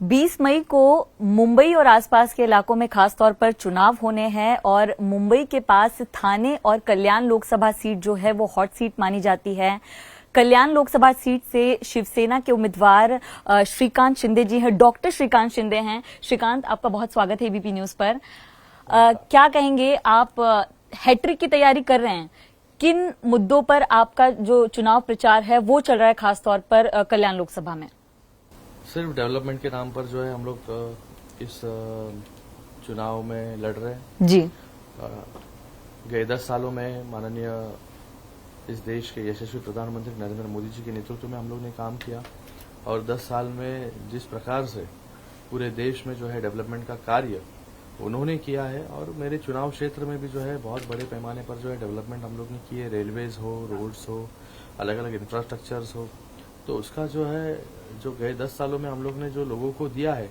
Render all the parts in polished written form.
20 मई को मुंबई और आसपास के इलाकों में खास तौर पर चुनाव होने हैं और मुंबई के पास थाने और कल्याण लोकसभा सीट जो है वो हॉट सीट मानी जाती है। कल्याण लोकसभा सीट से शिवसेना के उम्मीदवार श्रीकांत शिंदे जी हैं, डॉक्टर श्रीकांत शिंदे हैं। श्रीकांत, आपका बहुत स्वागत है एबीपी न्यूज पर। क्या कहेंगे, आप हैट्रिक की तैयारी कर रहे हैं, किन मुद्दों पर आपका जो चुनाव प्रचार है वो चल रहा है, खास तौर पर कल्याण लोकसभा में? सिर्फ डेवलपमेंट के नाम पर जो है हम लोग इस चुनाव में लड़ रहे हैं जी। गए 10 सालों में माननीय इस देश के यशस्वी प्रधानमंत्री नरेंद्र मोदी जी के नेतृत्व में हम लोग ने काम किया और 10 साल में जिस प्रकार से पूरे देश में जो है डेवलपमेंट का कार्य उन्होंने किया है और मेरे चुनाव क्षेत्र में भी जो है बहुत बड़े पैमाने पर जो है डेवलपमेंट हम लोग ने किए, रेलवेज हो, रोड्स हो, अलग अलग इंफ्रास्ट्रक्चर्स हो, तो उसका जो है जो गए 10 सालों में हम लोग ने जो लोगों को दिया है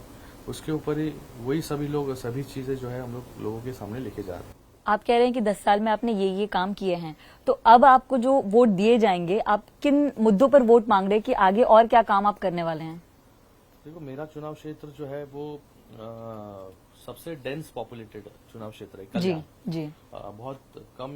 उसके ऊपर ही वही सभी चीजें जो है हम लोग लोगों के सामने लेके जा रहे हैं। आप कह रहे हैं कि 10 साल में आपने ये काम किए हैं, तो अब आपको जो वोट दिए जाएंगे, आप किन मुद्दों पर वोट मांग रहे हैं कि आगे और क्या काम आप करने वाले हैं? देखो, मेरा चुनाव क्षेत्र जो है वो सबसे डेंस पॉपुलेटेड चुनाव क्षेत्र है कल्याण। जी। बहुत कम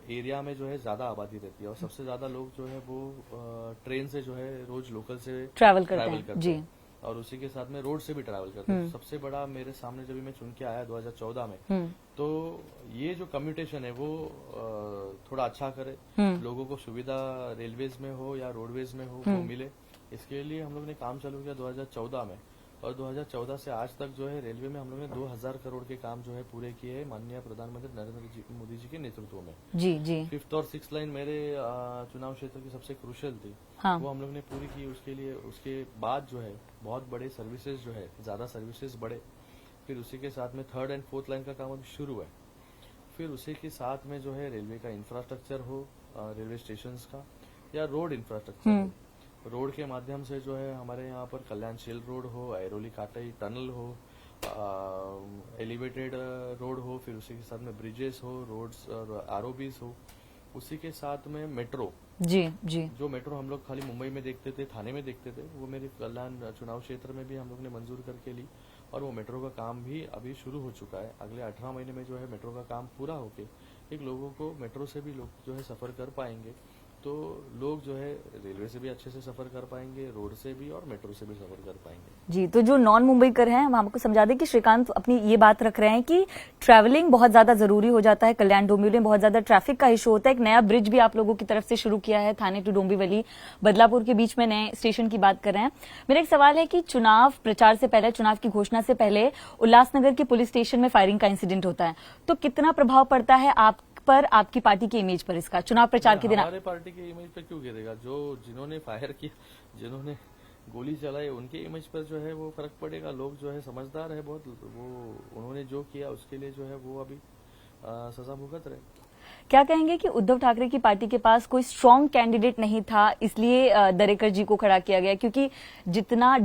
एरिया में जो है ज्यादा आबादी रहती है और सबसे ज्यादा लोग जो है वो ट्रेन से जो है रोज लोकल से ट्रैवल करते हैं जी। और उसी के साथ में रोड से भी ट्रैवल करते हैं। सबसे बड़ा मेरे सामने जब मैं चुन के आया 2014 में, तो ये जो कम्यूटेशन है वो थोड़ा अच्छा करे, लोगों को सुविधा रेलवेज में हो या रोडवेज में हो वो मिले, इसके लिए हम लोग ने काम चालू किया 2014 में। और 2014 से आज तक जो है रेलवे में हम लोग ने 2000 करोड़ के काम जो है पूरे किए हैं माननीय प्रधानमंत्री नरेंद्र मोदी जी के नेतृत्व में। जी। 5th और 6th लाइन मेरे चुनाव क्षेत्र की सबसे क्रूशियल थी। हाँ। वो हम लोग ने पूरी की। उसके बाद जो है बहुत बड़े सर्विसेज जो है, ज्यादा सर्विसेज बढ़े। फिर उसी के साथ में 3rd and 4th लाइन का काम अभी शुरू है। फिर उसी के साथ में जो है रेलवे का इंफ्रास्ट्रक्चर हो, रेलवे स्टेशन का या रोड इंफ्रास्ट्रक्चर हो, रोड के माध्यम से जो है हमारे यहाँ पर कल्याण शेल रोड हो, ऐरोली काटई टनल हो, एलिवेटेड रोड हो, फिर उसी के साथ में ब्रिजेस हो, रोड्स और आरओबीज हो, उसी के साथ में मेट्रो। जी। जो मेट्रो हम लोग खाली मुंबई में देखते थे, थाने में देखते थे, वो मेरे कल्याण चुनाव क्षेत्र में भी हम लोग ने मंजूर करके ली और वो मेट्रो का काम भी अभी शुरू हो चुका है। अगले 18 महीने में जो है मेट्रो का काम पूरा होके एक लोगों को मेट्रो से भी लोग जो है सफर कर पाएंगे, तो लोग जो है रेलवे से भी अच्छे से सफर कर पाएंगे, रोड से भी और मेट्रो से भी सफर कर पाएंगे। जी, तो जो नॉन मुंबई कर हैं, हम आपको समझा दें कि श्रीकांत अपनी ये बात रख रहे हैं कि ट्रैवलिंग बहुत ज्यादा जरूरी हो जाता है। कल्याण डोंबिवली में बहुत ज्यादा ट्रैफिक का इशू होता है। एक नया ब्रिज भी आप लोगों की तरफ से शुरू किया है, थाने टू डोंबिवली बदलापुर के बीच में नए स्टेशन की बात कर रहे हैं। मेरा एक सवाल है कि चुनाव प्रचार से पहले, चुनाव की घोषणा से पहले उल्लासनगर के पुलिस स्टेशन में फायरिंग का इंसिडेंट होता है, तो कितना प्रभाव पड़ता है आप पर, आपकी पार्टी की इमेज पर इसका चुनाव प्रचार के दिन? हमारे पार्टी की इमेज पर क्यों गिरेगा? जिन्होंने फायर किया, जिन्होंने गोली चलाई, उनके इमेज पर जो है वो फर्क पड़ेगा। लोग जो है समझदार है बहुत, वो उन्होंने जो किया उसके लिए जो है वो अभी सजा भुगत रहे। क्या कहेंगे कि उद्धव ठाकरे की पार्टी के पास कोई स्ट्रांग कैंडिडेट नहीं था, इसलिए दरेकर जी को खड़ा किया गया? क्योंकि जितना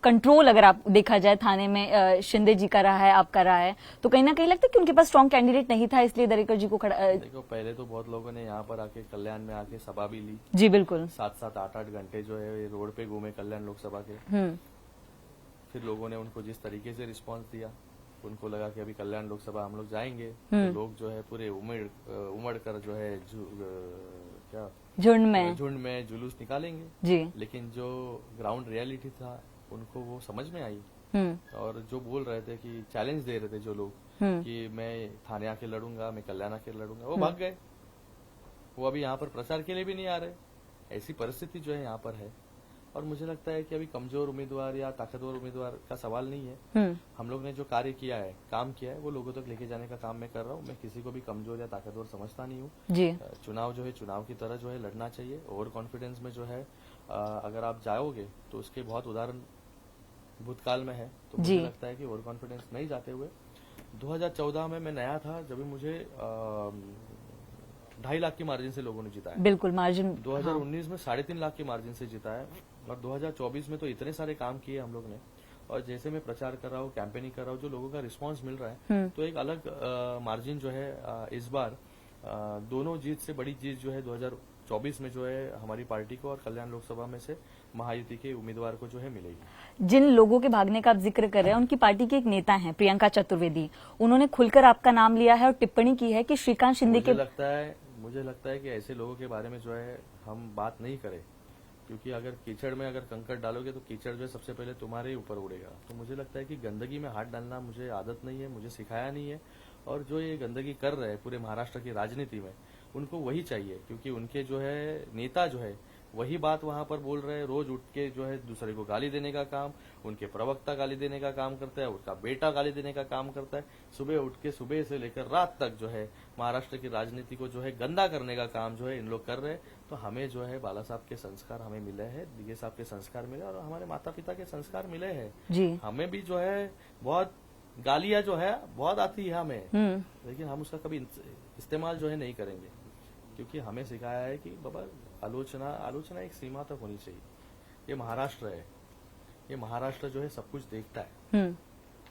कंट्रोल अगर आप देखा जाए थाने में शिंदे जी का रहा है, आपका रहा है, तो कहीं ना कहीं लगता है कि उनके पास स्ट्रांग कैंडिडेट नहीं था, इसलिए दरेकर जी को खड़ा। देखो, पहले तो बहुत लोगों ने यहाँ पर आके कल्याण में आके सभा भी ली। जी बिल्कुल। 7-7, 8-8 घंटे जो है रोड पे घूमे कल्याण लोकसभा के। फिर लोगों ने उनको जिस तरीके से रिस्पॉन्स दिया, उनको लगा कि अभी कल्याण लोकसभा हम लोग जाएंगे तो लोग जो है पूरे उमड़ कर जो है झुंड में जुलूस निकालेंगे जी। लेकिन जो ग्राउंड रियलिटी था उनको वो समझ में आई और जो बोल रहे थे कि चैलेंज दे रहे थे जो लोग कि मैं थाने आके लड़ूंगा, मैं कल्याण आके लड़ूंगा, वो भाग गए। वो अभी यहाँ पर प्रचार के लिए भी नहीं आ रहे। ऐसी परिस्थिति जो है यहाँ पर है और मुझे लगता है कि अभी कमजोर उम्मीदवार या ताकतवर उम्मीदवार का सवाल नहीं है। हम लोग ने जो कार्य किया है, काम किया है, वो लोगों तक लेके जाने का काम मैं कर रहा हूँ। मैं किसी को भी कमजोर या ताकतवर समझता नहीं हूँ। चुनाव जो है चुनाव की तरह जो है लड़ना चाहिए। ओवर कॉन्फिडेंस में जो है अगर आप जाओगे तो उसके बहुत उदाहरण भूतकाल में है, तो मुझे लगता है कि ओवर कॉन्फिडेंस नहीं जाते हुए 2014 में मैं नया था, जब भी मुझे 2.5 लाख की मार्जिन से लोगों ने जीता है। बिल्कुल मार्जिन। 2019 में 3.5 लाख की मार्जिन से जीता है और 2024 में तो इतने सारे काम किए हम लोग ने। और जैसे मैं प्रचार कर रहा हूँ, कैंपेनिंग कर रहा हूँ, जो लोगों का रिस्पांस मिल रहा है, तो एक अलग मार्जिन जो है इस बार दोनों जीत से बड़ी जीत जो है 2024 में जो है हमारी पार्टी को और कल्याण लोकसभा में से महायुति के उम्मीदवार को जो है मिलेगी। जिन लोगों के भागने का आप जिक्र कर रहे हैं उनकी पार्टी के एक नेता हैं प्रियंका चतुर्वेदी, उन्होंने खुलकर आपका नाम लिया है और टिप्पणी की है कि श्रीकांत शिंदे के मुझे लगता है कि ऐसे लोगों के बारे में जो है हम बात नहीं करें, क्योंकि अगर कीचड़ में अगर कंकड़ डालोगे तो कीचड़ जो है सबसे पहले तुम्हारे ही ऊपर उड़ेगा। तो मुझे लगता है कि गंदगी में हाथ डालना मुझे आदत नहीं है, मुझे सिखाया नहीं है। और जो ये गंदगी कर रहे हैं पूरे महाराष्ट्र की राजनीति में, उनको वही चाहिए, क्योंकि उनके जो है नेता जो है वही बात वहां पर बोल रहे हैं। रोज उठ के जो है दूसरे को गाली देने का काम, उनके प्रवक्ता गाली देने का काम करता है, उनका बेटा गाली देने का काम करता है। सुबह उठ के सुबह से लेकर रात तक जो है महाराष्ट्र की राजनीति को जो है गंदा करने का काम जो है इन लोग कर रहे हैं। तो हमें जो है बाला साहब के संस्कार हमें मिले हैं, दिगे साहब के संस्कार मिले और हमारे माता पिता के संस्कार मिले हैं। हमें भी जो है बहुत गालियां जो है बहुत आती है हमें, लेकिन हम उसका कभी इस्तेमाल जो है नहीं करेंगे, क्योंकि हमें सिखाया है कि बाबा आलोचना एक सीमा तक होनी चाहिए। ये महाराष्ट्र है, ये महाराष्ट्र जो है सब कुछ देखता है,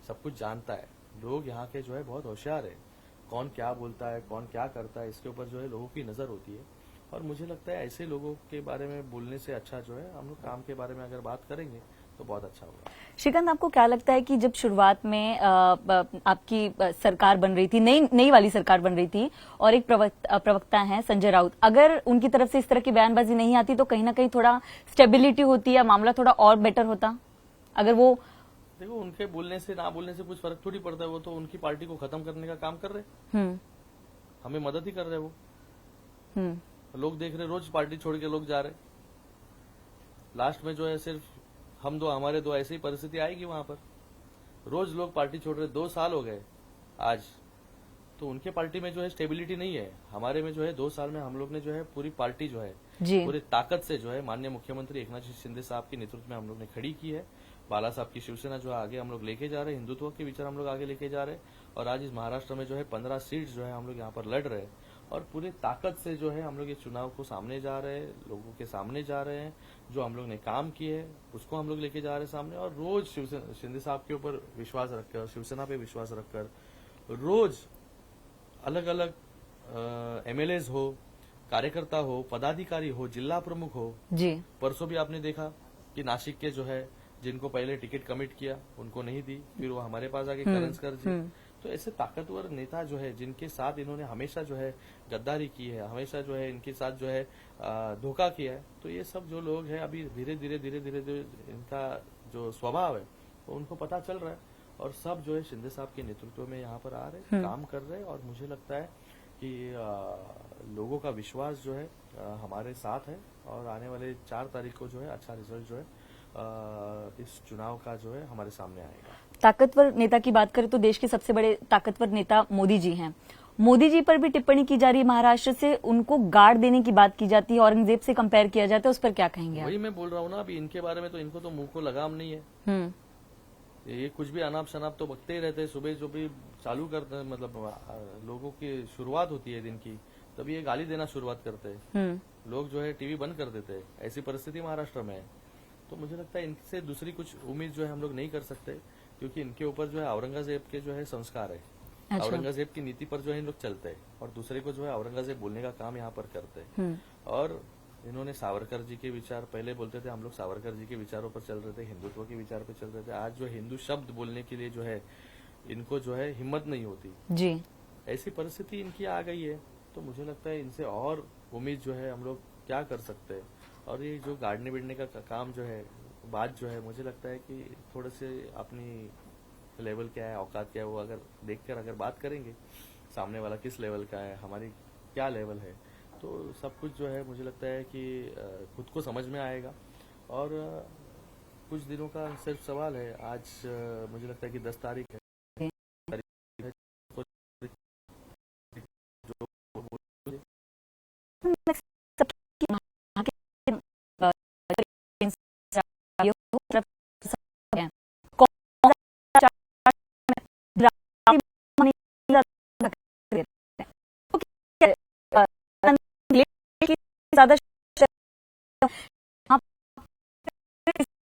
सब कुछ जानता है। लोग यहाँ के जो है बहुत होशियार है, कौन क्या बोलता है, कौन क्या करता है, इसके ऊपर जो है लोगों की नजर होती है। और मुझे लगता है ऐसे लोगों के बारे में बोलने से अच्छा जो है हम लोग काम के बारे में अगर बात करेंगे तो बहुत अच्छा होगा। श्रीकांत, आपको क्या लगता है कि जब शुरुआत में आपकी सरकार बन रही थी, नई वाली सरकार बन रही थी और एक प्रवक्ता हैं संजय राउत, अगर उनकी तरफ से इस तरह की बयानबाजी नहीं आती तो कहीं ना कहीं थोड़ा स्टेबिलिटी होती या मामला थोड़ा और बेटर होता? अगर वो देखो, उनके बोलने से ना बोलने से कुछ फर्क थोड़ी पड़ता है। वो तो उनकी पार्टी को खत्म करने का काम कर रहे, हमें मदद ही कर रहे। वो लोग देख रहे, रोज पार्टी छोड़ के लोग जा रहे। लास्ट में जो है सिर्फ हम दो, हमारे दो, ऐसी परिस्थिति आएगी वहां पर। रोज लोग पार्टी छोड़ रहे, 2 साल हो गए आज। तो उनके पार्टी में जो है स्टेबिलिटी नहीं है, हमारे में जो है 2 साल में हम लोग ने जो है पूरी पार्टी जो है पूरी ताकत से जो है माननीय मुख्यमंत्री एकनाथ शिंदे साहब के नेतृत्व में हम लोग ने खड़ी की है। बाला साहब की शिवसेना जो है आगे हम लोग लेके जा रहे हैं, हिंदुत्व के विचार हम लोग आगे लेके जा रहे हैं। और आज इस महाराष्ट्र में जो है 15 सीट जो है हम लोग यहाँ पर लड़ रहे हैं और पूरी ताकत से जो है हम लोग ये चुनाव को सामने जा रहे हैं, लोगों के सामने जा रहे हैं। जो हम लोग ने काम किए उसको हम लोग लेके जा रहे हैं सामने। और रोज शिंदे साहब के ऊपर विश्वास रखकर, शिवसेना पे विश्वास रखकर, रोज अलग अलग एमएलएज हो, कार्यकर्ता हो, पदाधिकारी हो, जिला प्रमुख हो जी। परसों भी आपने देखा कि नासिक के जो है जिनको पहले टिकट कमिट किया उनको नहीं दी, फिर वो हमारे पास आके करंजकर जी। तो ऐसे ताकतवर नेता जो है जिनके साथ इन्होंने हमेशा जो है गद्दारी की है, हमेशा जो है इनके साथ जो है धोखा किया है, तो ये सब जो लोग हैं अभी धीरे धीरे इनका जो स्वभाव है वो उनको पता चल रहा है। और सब जो है शिंदे साहब के नेतृत्व में यहाँ पर आ रहे, काम कर रहे। और मुझे लगता है कि लोगों का विश्वास जो है हमारे साथ है और आने वाले 4 तारीख को जो है अच्छा रिजल्ट जो है इस चुनाव का जो है हमारे सामने आएगा। ताकतवर नेता की बात करें तो देश के सबसे बड़े ताकतवर नेता मोदी जी हैं। मोदी जी पर भी टिप्पणी की जा रही है महाराष्ट्र से, उनको गार्ड देने की बात की जाती है, औरंगजेब से कंपेयर किया जाता है, उस पर क्या कहेंगे? वही मैं बोल रहा हूँ ना, अभी इनके बारे में तो इनको तो मुंह को लगाम नहीं है। ये कुछ भी अनाप शनाप तो बकते ही रहते हैं। सुबह जो भी चालू करते हैं, मतलब लोगों की शुरुआत होती है दिन की, तभी ये गाली देना शुरुआत करते हैं। लोग जो है टीवी बंद कर देते हैं। ऐसी परिस्थिति महाराष्ट्र में है। तो मुझे लगता है इनसे दूसरी कुछ उम्मीद जो है हम लोग नहीं कर सकते, क्योंकि इनके ऊपर जो है औरंगजेब के जो है संस्कार है। अच्छा। औरंगजेब की नीति पर जो है इन लोग चलते हैं और दूसरे को जो है औरंगजेब बोलने का काम यहाँ पर करते हैं। और इन्होंने सावरकर जी के विचार पहले बोलते थे, हम लोग सावरकर जी के विचारों पर चल रहे थे, हिंदुत्व के विचार पर चल रहे थे। आज जो हिंदू शब्द बोलने के लिए जो है इनको जो है हिम्मत नहीं होती जी। ऐसी परिस्थिति इनकी आ गई है। तो मुझे लगता है इनसे और उम्मीद जो है हम लोग क्या कर सकते हैं। और ये जो गाड़ने बिड़ने का काम जो है, बात जो है, मुझे लगता है कि थोड़े से अपनी लेवल क्या है, औकात क्या है, वो अगर देखकर अगर बात करेंगे, सामने वाला किस लेवल का है, हमारी क्या लेवल है, तो सब कुछ जो है मुझे लगता है कि खुद को समझ में आएगा। और कुछ दिनों का सिर्फ सवाल है। आज मुझे लगता है कि 10 तारीख है।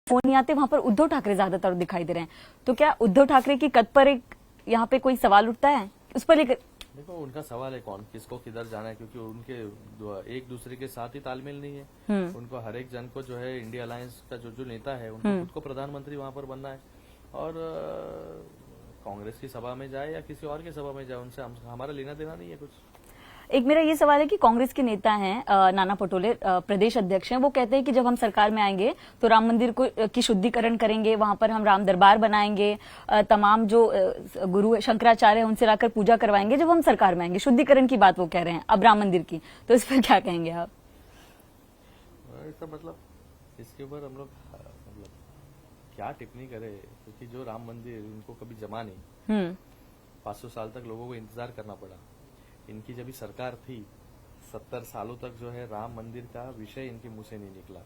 फोन नहीं आते, वहां पर उद्धव ठाकरे ज्यादातर दिखाई दे रहे हैं। तो क्या उद्धव ठाकरे की कद पर एक यहाँ पे कोई सवाल उठता है? उस पर लेकर देखो उनका सवाल है कौन किसको किधर जाना है, क्योंकि उनके एक दूसरे के साथ ही तालमेल नहीं है। उनको हर एक जन को जो है इंडिया अलायंस का जो नेता है उनको खुद को प्रधानमंत्री वहां पर बनना है, और कांग्रेस की सभा में जाए या किसी और की सभा में जाए उनसे हमारा लेना देना नहीं है कुछ। एक मेरा ये सवाल है कि कांग्रेस के नेता हैं नाना पटोले, प्रदेश अध्यक्ष हैं, वो कहते हैं कि जब हम सरकार में आएंगे तो राम मंदिर की शुद्धिकरण करेंगे, वहां पर हम राम दरबार बनाएंगे, तमाम जो गुरु शंकराचार्य हैं उनसे लाकर पूजा करवाएंगे जब हम सरकार में आएंगे। शुद्धिकरण की बात वो कह रहे हैं अब राम मंदिर की, तो इस पर क्या कहेंगे आप? मतलब इसके ऊपर हम लोग क्या टिप्पणी करें, क्योंकि जो राम मंदिर उनको कभी जमा नहीं, 500 साल तक लोगों को इंतजार करना पड़ा। इनकी जब सरकार थी 70 सालों तक जो है राम मंदिर का विषय इनके मुंह से नहीं निकला,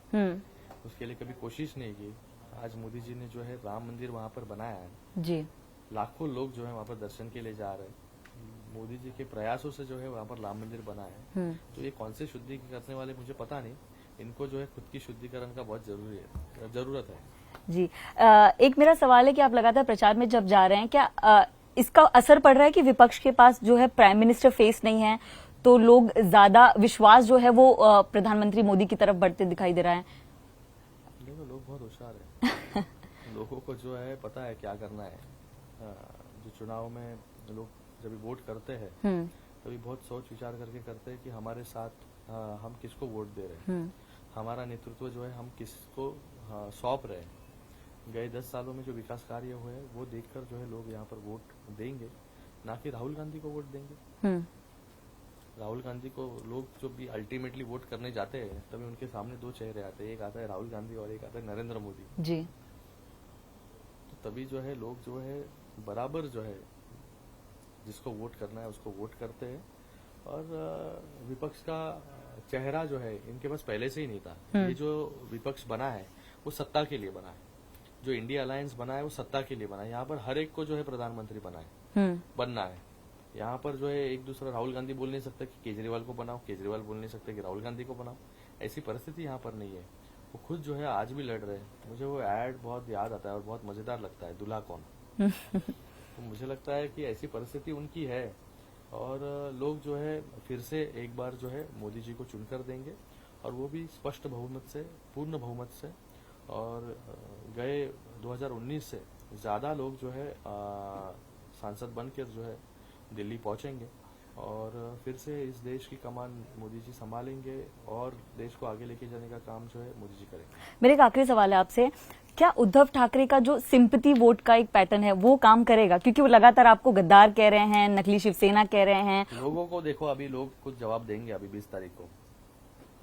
उसके लिए कभी कोशिश नहीं की। आज मोदी जी ने जो है राम मंदिर वहां पर बनाया है जी, लाखों लोग जो है वहां पर दर्शन के लिए जा रहे हैं। मोदी जी के प्रयासों से जो है वहां पर राम मंदिर बना है, तो ये कौन से शुद्धि करने वाले मुझे पता नहीं, इनको जो है खुद की शुद्धिकरण का बहुत जरूरत है जी। एक मेरा सवाल है कि आप लगातार प्रचार में जब जा रहे हैं, क्या इसका असर पड़ रहा है कि विपक्ष के पास जो है प्राइम मिनिस्टर फेस नहीं है, तो लोग ज्यादा विश्वास जो है वो प्रधानमंत्री मोदी की तरफ बढ़ते दिखाई दे रहा है? देखो लोग बहुत होशियार है लोगों को जो है पता है क्या करना है। जो चुनाव में लोग जब वोट करते हैं तभी बहुत सोच विचार करके करते हैं कि हमारे साथ हम किसको वोट दे रहे हैं, हमारा नेतृत्व जो है हम किसको सौंप रहे हैं। गए 10 सालों में जो विकास कार्य हुए वो देखकर जो है लोग यहाँ पर वोट देंगे, ना कि राहुल गांधी को वोट देंगे। राहुल गांधी को लोग जो भी अल्टीमेटली वोट करने जाते हैं तभी उनके सामने दो चेहरे आते हैं, एक आता है राहुल गांधी और एक आता है नरेंद्र मोदी जी। तो तभी जो है लोग जो है बराबर जो है जिसको वोट करना है उसको वोट करते हैं। और विपक्ष का चेहरा जो है इनके पास पहले से ही नहीं था। ये जो विपक्ष बना है वो सत्ता के लिए बना है, जो इंडिया अलायंस बना है वो सत्ता के लिए बना है। यहाँ पर हर एक को जो है प्रधानमंत्री बनना है। यहाँ पर जो है एक दूसरा राहुल गांधी बोल नहीं सकता कि केजरीवाल को बनाओ, केजरीवाल बोल नहीं सकते कि राहुल गांधी को बनाओ, ऐसी परिस्थिति यहाँ पर नहीं है। वो खुद जो है आज भी लड़ रहे हैं। मुझे वो एड बहुत याद आता है और बहुत मजेदार लगता है, दूल्हा कौन तो मुझे लगता है कि ऐसी परिस्थिति उनकी है और लोग जो है फिर से एक बार जो है मोदी जी को चुनकर देंगे और वो भी स्पष्ट बहुमत से, पूर्ण बहुमत से। और गए 2019 से ज्यादा लोग जो है सांसद बनकर जो है दिल्ली पहुंचेंगे और फिर से इस देश की कमान मोदी जी संभालेंगे और देश को आगे लेके जाने का काम जो है मोदी जी करेंगे। मेरे एक आखिरी सवाल है आपसे, क्या उद्धव ठाकरे का जो सिंपैथी वोट का एक पैटर्न है वो काम करेगा? क्योंकि वो लगातार आपको गद्दार कह रहे हैं, नकली शिवसेना कह रहे हैं। लोगों को देखो, अभी लोग कुछ जवाब देंगे। अभी 20 तारीख को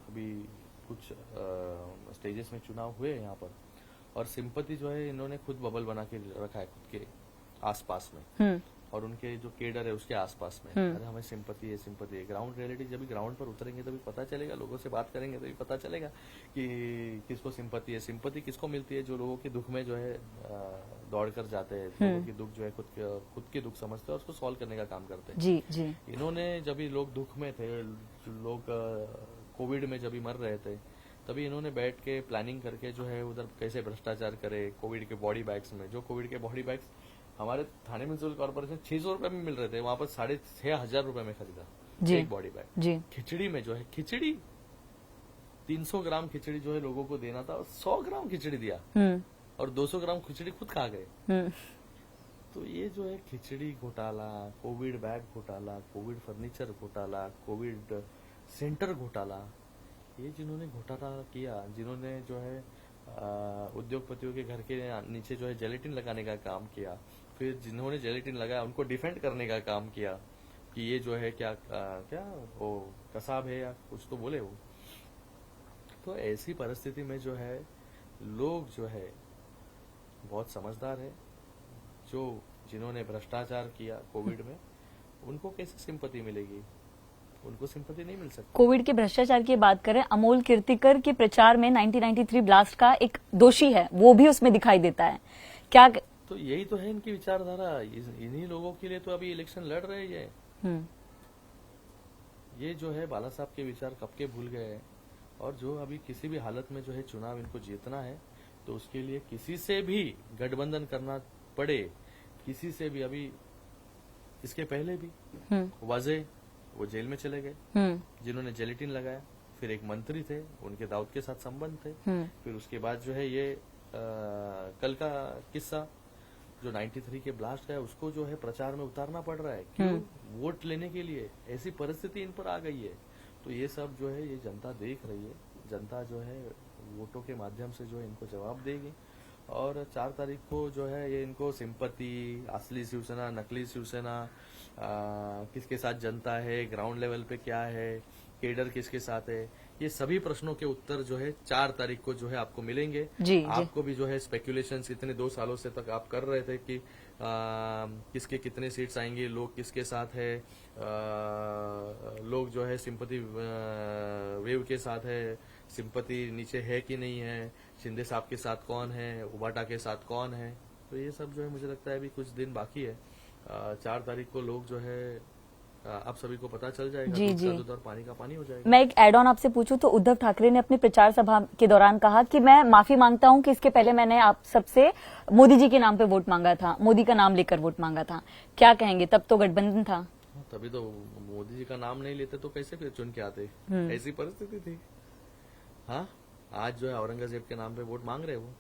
अभी कुछ स्टेजेस में चुनाव हुए यहाँ पर और सिंपैथी जो है इन्होंने खुद बबल बना के रखा है खुद के आसपास में और उनके जो केडर है उसके आसपास में। अरे हमें सिंपैथी है। ग्राउंड रियलिटी जब ग्राउंड पर उतरेंगे तभी पता चलेगा, लोगों से बात करेंगे तभी पता चलेगा कि किसको सिंपैथी है। सिंपैथी किसको मिलती है? जो लोगों के दुख में जो है दौड़ कर जाते हैं, लोगों के दुख जो है खुद के दुख समझते हैं और उसको सॉल्व करने का काम करते हैं। जी जी। इन्होंने जब लोग दुख में थे, लोग कोविड में जब मर रहे थे, तभी इन्होंने बैठ के प्लानिंग करके जो है उधर कैसे भ्रष्टाचार करे। कोविड के बॉडी बैग्स में, जो कोविड के बॉडी बैग्स हमारे थाने म्यूनिसिपल कॉर्पोरेशन 600 रुपए में मिल रहे थे, वहां पर 6,500 रुपए में खरीदा एक बॉडी बैग। जी। खिचड़ी में जो है 300 ग्राम खिचड़ी जो है लोगों को देना था, 100 ग्राम खिचड़ी दिया और 200 ग्राम खिचड़ी खुद खा गए। तो ये जो है खिचड़ी घोटाला, कोविड बैग घोटाला, कोविड फर्नीचर घोटाला, कोविड सेंटर घोटाला, ये जिन्होंने घोटाला किया, जिन्होंने जो है उद्योगपतियों के घर के नीचे जो है जेलेटिन लगाने का काम किया, फिर जिन्होंने जेलेटिन लगाया उनको डिफेंड करने का काम किया कि ये जो है क्या वो कसाब है या कुछ तो बोले वो। तो ऐसी परिस्थिति में जो है लोग जो है बहुत समझदार है, जो जिन्होंने भ्रष्टाचार किया कोविड में उनको कैसे सिंपैथी मिलेगी? उनको सिंपैथी नहीं मिल सकती। कोविड के भ्रष्टाचार की बात करें, अमोल कीर्तिकर के प्रचार में 1993 ब्लास्ट का एक दोषी है, वो भी उसमें दिखाई देता है। क्या तो यही तो है इनकी विचारधारा। इन्हीं लोगों के लिए तो अभी इलेक्शन लड़ रहे हैं। ये जो है बाला साहब के विचार कब के भूल गए हैं और जो अभी किसी भी हालत में जो है चुनाव इनको जीतना है तो उसके लिए किसी से भी गठबंधन करना पड़े, किसी से भी। अभी इसके पहले भी वजह वो जेल में चले गए, जिन्होंने जेलेटिन लगाया, फिर एक मंत्री थे, उनके दाऊद के साथ संबंध थे, फिर उसके बाद जो है ये कल का किस्सा जो 93 के ब्लास्ट का है, उसको जो है प्रचार में उतारना पड़ रहा है, क्यों? वोट लेने के लिए ऐसी परिस्थिति इन पर आ गई है। तो ये सब जो है ये जनता देख रही है, जनता जो है वोटों के माध्यम से जो है इनको जवाब देगी। और 4 तारीख को जो है ये इनको सिंपति, असली शिवसेना, नकली शिवसेना, किसके साथ जनता है, ग्राउंड लेवल पे क्या है, केडर किसके साथ है, ये सभी प्रश्नों के उत्तर जो है 4 तारीख को जो है आपको मिलेंगे। आपको भी जो है स्पेकुलेशंस इतने 2 सालों से तक आप कर रहे थे कि किसके कितने सीट्स आएंगे, लोग किसके साथ है, लोग जो है सिंपति वेव के साथ है, सिंपति नीचे है कि नहीं है, शिंदे साहब के साथ कौन है, उबाटा के साथ कौन है। तो ये सब जो है मुझे लगता है अभी कुछ दिन बाकी है। 4 तारीख को लोग जो है अब सभी को पता चल जाएगा, दूध का दूध और पानी का पानी हो जाएगा। मैं एक एड ऑन आपसे पूछूं तो उद्धव ठाकरे ने अपनी प्रचार सभा के दौरान कहा कि मैं माफी मांगता हूं कि इसके पहले मैंने आप सबसे मोदी जी के नाम पे वोट मांगा था, मोदी का नाम लेकर वोट मांगा था। क्या कहेंगे, तब तो गठबंधन था। तभी तो मोदी जी का नाम नहीं लेते तो कैसे फिर चुन के आते, ऐसी परिस्थिति थी। हाँ, आज जो है औरंगजेब के नाम पे वोट मांग रहे हो।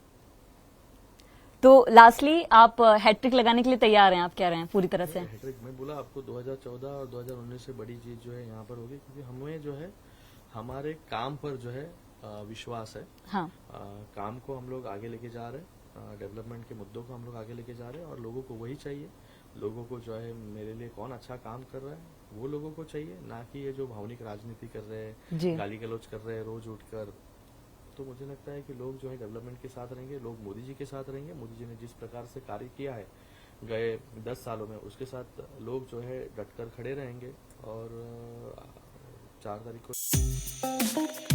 तो लास्टली आप हैट्रिक लगाने के लिए तैयार हैं, आप क्या रहे हैं पूरी तरह से? हैट्रिक मैं बोला आपको 2014 और 2019 से बड़ी चीज जो है यहाँ पर होगी, क्योंकि हमें जो है हमारे काम पर जो है विश्वास है। हाँ। काम को हम लोग आगे लेके जा रहे हैं, डेवलपमेंट के मुद्दों को हम लोग आगे लेके जा रहे हैं, और लोगों को वही चाहिए। लोगों को जो है मेरे लिए कौन अच्छा काम कर रहा है वो लोगों को चाहिए, ना कि ये जो भावनिक राजनीति कर रहे हैं, गाली गलौज कर रहे हैं रोज उठकर। तो मुझे लगता है कि लोग जो है डेवलपमेंट के साथ रहेंगे, लोग मोदी जी के साथ रहेंगे। मोदी जी ने जिस प्रकार से कार्य किया है गए 10 सालों में, उसके साथ लोग जो है डटकर खड़े रहेंगे। और 4 तारीख को